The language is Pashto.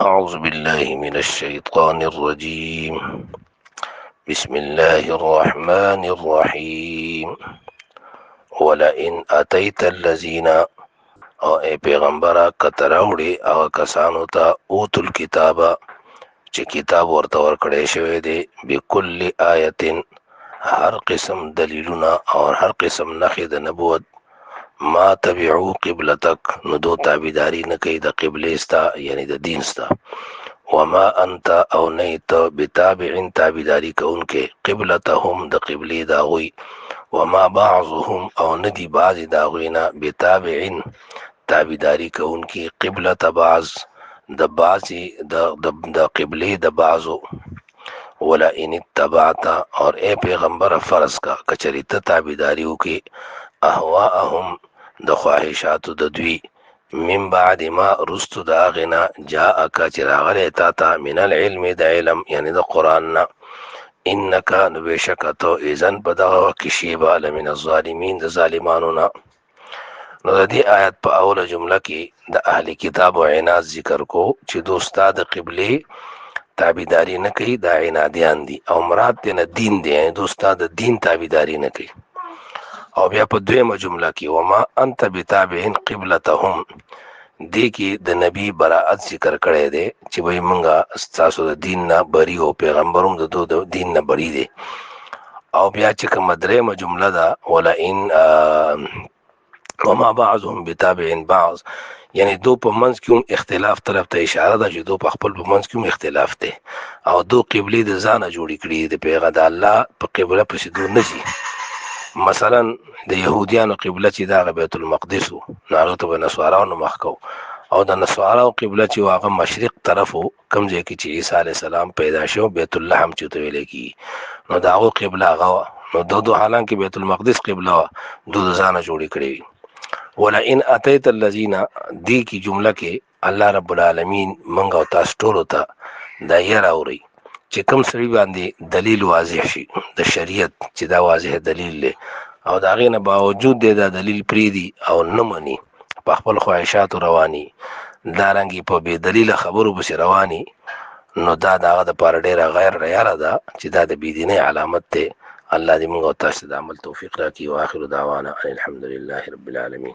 أعوذ بالله من الشيطان الرجيم. بسم الله الرحمن الرحيم. ولئن أتيت الذين او اے پیغمبره کتراوړي او کسانو ته اوتل کتابه چې کتاب ورته ورکړی شوی دی بكل آیتن هر قسم دلیلونه او هر قسم نښې د نبوت ما تبعو قبلتک نو دو تابعداري نه کوي د قبلې ستا یعنی د دین ستا وما انت او نیت بتابع تابعداري کوونکې قبلتهم د قبلې د هغوی وما بعضهم او ندی بعض د هغوی نه بتابع تابعداري کوونکې قبلت بعض د بعضی د قبلې د بعضو ولا ان اتبعت اور اے پیغمبر فرض کا کچری ته تابعداري وکي اهواهم د خواهشاتو د دوی من بعد ما رستو دا غنا جاءک چراغله تا تا من العلم د علم یعنی د قران نه انک نبشکتو اذن بدغه کشیبا لمن الظالمین د ظالمانو نه. نو د دې آیت په اوله جمله کې د اهل کتاب او عناد ذکر کو چې دوستا د قبله تابعداري نه کوي دا عنادیان دي او مراد دې دین دی دوستا د دین تابعداري نه کوي. او بیا په دویمه جمله کې وما انت بتابعين قبلتهم دې کې د نبی براءت ذکر کړی دی چې وای مونږه تاسو د دین نه بری او پیغمبروم د دین نه بری دي. او بیا چې کومه درېمه جمله ده ولا ان وما بعضهم بتابع بعض یعنی دو په منځ کې هم اختلاف طرف ته اشاره ده چې دو په خپل په منځ کې هم اختلاف ده او دو قبلې د ځانه جوړې کړي د پیغمبر د الله په قبله پسې دو نه ځي. مثلا د يهوديانو قبله چې دا بیت المقدس نو ته نسوارانو مخکو او د نسوارانو قبله چې واغه مشرق طرفو کم ځای کې چې عیسی علی السلام پیدا شو بیت اللحم چې ته ویل کی نو داغه قبله غوا نو دو حالانکه بیت المقدس قبله دو ځانه جوړې کړي. ولا ان اتيت الذين دی کی جمله کې الله رب العالمین منګ او تاسو ټول ته دا یې راوړي چې کوم سړي باندې دلیل واضح شي د شریعت چې دا واضح دلیل له او دا غینه باوجود دا دلیل پریدي او نه مني په خپل خواهشات رواني دارنګي په بي دلیل خبرو بس رواني نو دا دغه د پاره ډیره غیر ریاله ده چې دا د بيدینه علامت ده. الله دې موږ تاسو د عمل توفیق راکړي. واخر دعوانا الحمد لله رب العالمين.